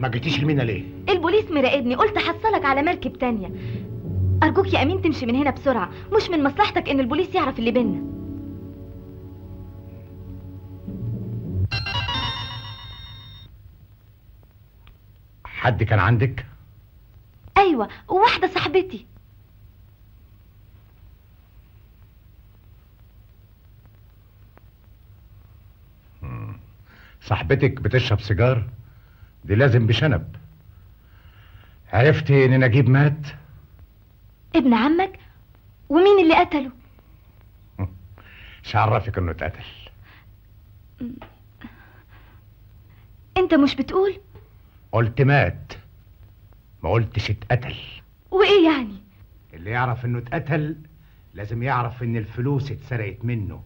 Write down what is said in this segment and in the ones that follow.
ما جيتيش المينا ليه؟ البوليس مراقبني، قلت حصلك على مركب تانية. ارجوك يا امين تمشي من هنا بسرعة، مش من مصلحتك ان البوليس يعرف اللي بينا. حد كان عندك؟ ايوه، واحدة صاحبتي. صاحبتك بتشرب سيجار؟ دي لازم بشنب. عرفتي ان نجيب مات؟ ابن عمك؟ ومين اللي قتله؟ مش عرفك انه اتقتل؟ انت مش بتقول؟ قلت مات، ما قلتش اتقتل. وايه يعني؟ اللي يعرف انه اتقتل لازم يعرف ان الفلوس اتسرقت منه،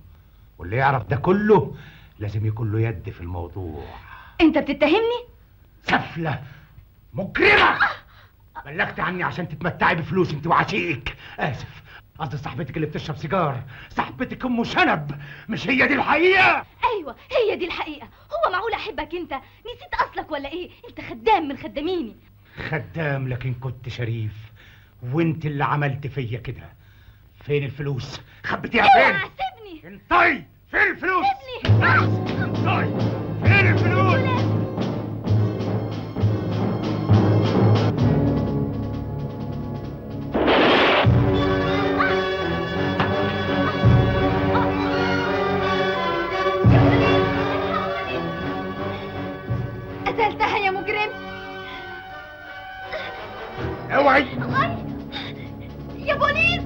واللي يعرف ده كله لازم يكون له يد في الموضوع. انت بتتهمني؟ سفلة مجرمة! بلغت عني عشان تتمتعي بفلوس انت وعشيقك. اسف، قصدي صاحبتك اللي بتشرب سيجار، صاحبتك ام شنب. مش هي دي الحقيقة؟ ايوه هي دي الحقيقة. هو معقول احبك انت؟ نسيت اصلك ولا ايه؟ انت خدام من خداميني. خدام لكن كنت شريف، وانت اللي عملت فيا كده. فين الفلوس؟ خبيتيها فين؟ اوعى سيبني. انطي! فين الفلوس؟ سيبني. انطي! فين الفلوس؟ قتلتها يا مجرم. اوعي يا بوليس.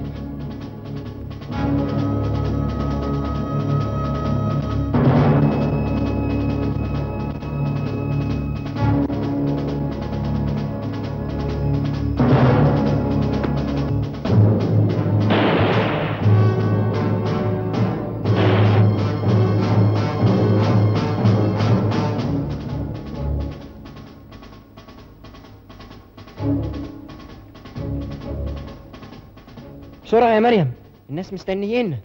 بسرعة يا مريم، الناس مستنيين.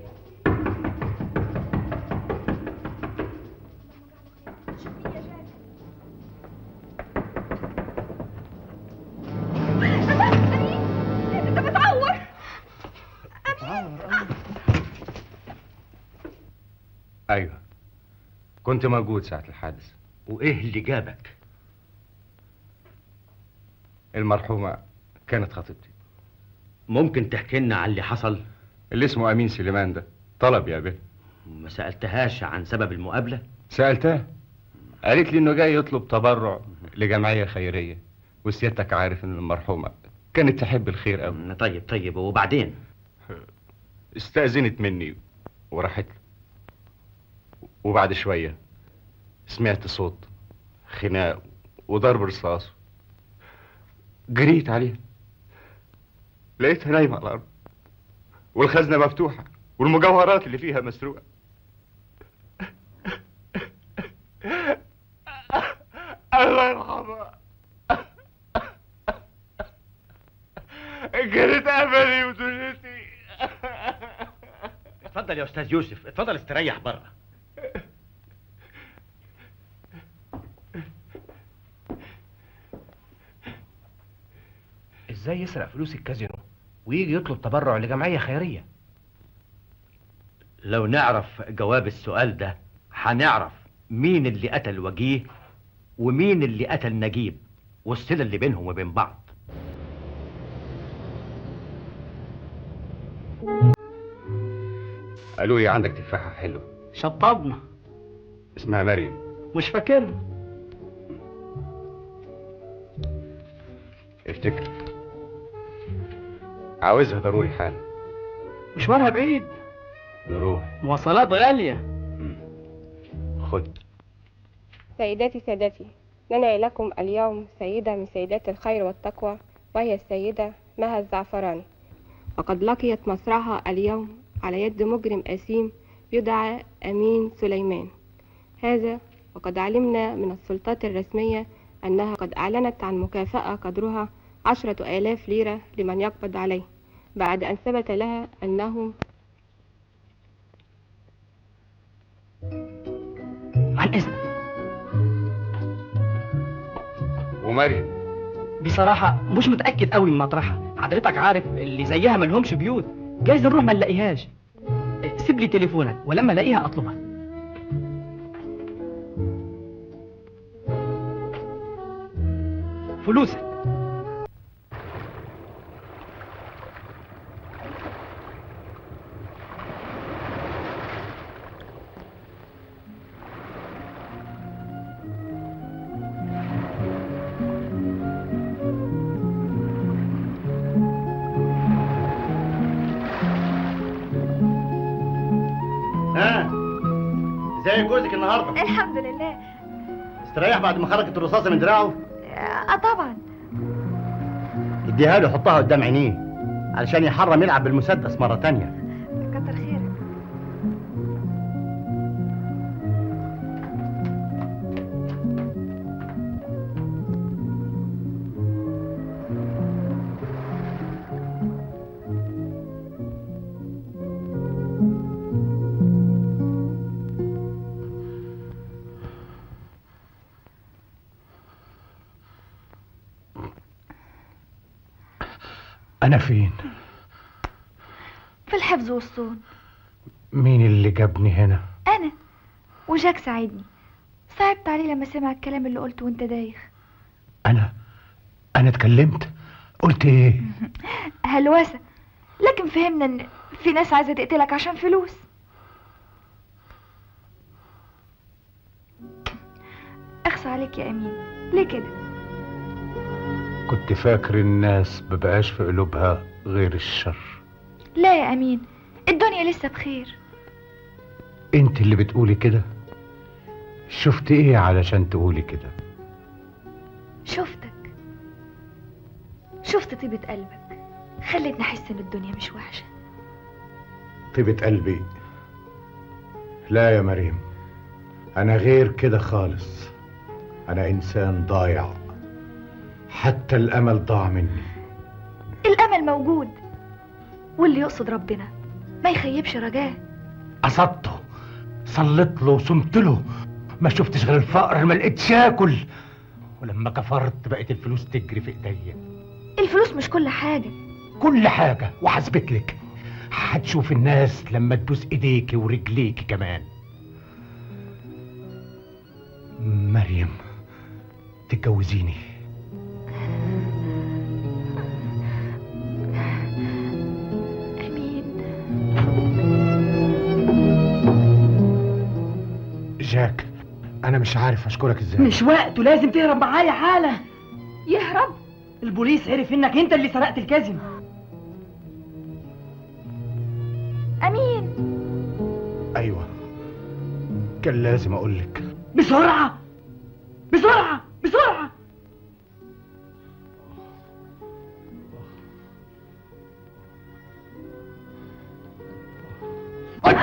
انت بتعور. ايوه، كنت موجود ساعة الحادث. وايه اللي جابك؟ المرحومة كانت خطيبتي. ممكن تحكي لنا عن اللي حصل؟ اللي اسمه امين سليمان ده طلب يقابلها. ما سألتهاش عن سبب المقابلة؟ سألتها، قالت لي انه جاي يطلب تبرع لجمعية خيرية، وسيادتك عارف ان المرحومة كانت تحب الخير قوي. طيب وبعدين؟ استأذنت مني وراحت له، وبعد شوية سمعت صوت خناق وضرب رصاص. جريت عليها، لقيتها نايمة على الأرض، والخزنة مفتوحة، والمجوهرات اللي فيها مسروقة. الله يرحمها، كانت أملي ودنيتي. اتفضل يا أستاذ يوسف، اتفضل استريح بره. ازاي يسرق فلوس الكازينو ويجي يطلب تبرع لجمعية خيرية؟ لو نعرف جواب السؤال ده هنعرف مين اللي قتل وجيه ومين اللي قتل نجيب، والصلة اللي بينهم وبين بعض. قالوا لي عندك تفاحة حلوة. شطبنا. اسمها مريم. مش فاكرها. افتكر، عاوزها ضروري حالا. مشوارها بعيد. نروح. مواصلات غالية. خد. سيداتي سادتي، ننعي لكم اليوم سيدة من سيدات الخير والتقوى، وهي السيدة مها الزعفراني، وقد لقيت مصرعها اليوم على يد مجرم أثيم يدعى أمين سليمان. هذا وقد علمنا من السلطات الرسمية أنها قد أعلنت عن مكافأة قدرها 10,000 ليرة لمن يقبض عليه، بعد أن ثبت لها أنه عن إذنك. ومريم؟ بصراحة مش متأكد قوي من مطرحها. حضرتك عارف اللي زيها ملهمش بيوت، جايز نروح ما نلاقيهاش. سيب لي تليفونك ولما الاقيها اطلبها. فلوسك. ازاي جوزك النهارده؟ الحمد لله. استريح بعد ما خرجت الرصاصه من دراعه؟ طبعا. اديها له حطها قدام عينيه علشان يحرم يلعب بالمسدس مره تانية. كتر خيرك. أنا فين؟ في الحفظ والصون. مين اللي جابني هنا؟ أنا. وجاك ساعدني. صعبت عليه لما سمع الكلام اللي قلته وانت دايخ. أنا اتكلمت؟ قلت إيه؟ هلوسة. لكن فهمنا ان في ناس عايزة تقتلك عشان فلوس. اخصى عليك يا أمين. ليه كده؟ كنت فاكر الناس مبقاش في قلوبها غير الشر. لا يا أمين، الدنيا لسه بخير. انت اللي بتقولي كده؟ شفت ايه علشان تقولي كده؟ شفت طيبة قلبك، خلتني احس ان الدنيا مش وحشة. طيبة قلبي؟ لا يا مريم، انا غير كده خالص. انا انسان ضايع، حتى الامل ضاع مني. الامل موجود، واللي يقصد ربنا ما يخيبش رجاه. قصدته، صليت له وصمت له، ما شفتش غير الفقر، ما لقيتش اكل. ولما كفرت بقت الفلوس تجري في ايديا. الفلوس مش كل حاجة. كل حاجة، وحسبت لك. هتشوف الناس لما تبوس ايديكي ورجليكي كمان. مريم، تتجوزيني؟ أمين. جاك، انا مش عارف اشكرك ازاي. مش وقته، لازم تهرب معايا حالا. يهرب؟ البوليس عرف انك انت اللي سرقت الكازينو. أمين. ايوه، كان لازم اقولك. بسرعة بسرعة بسرعة. أي.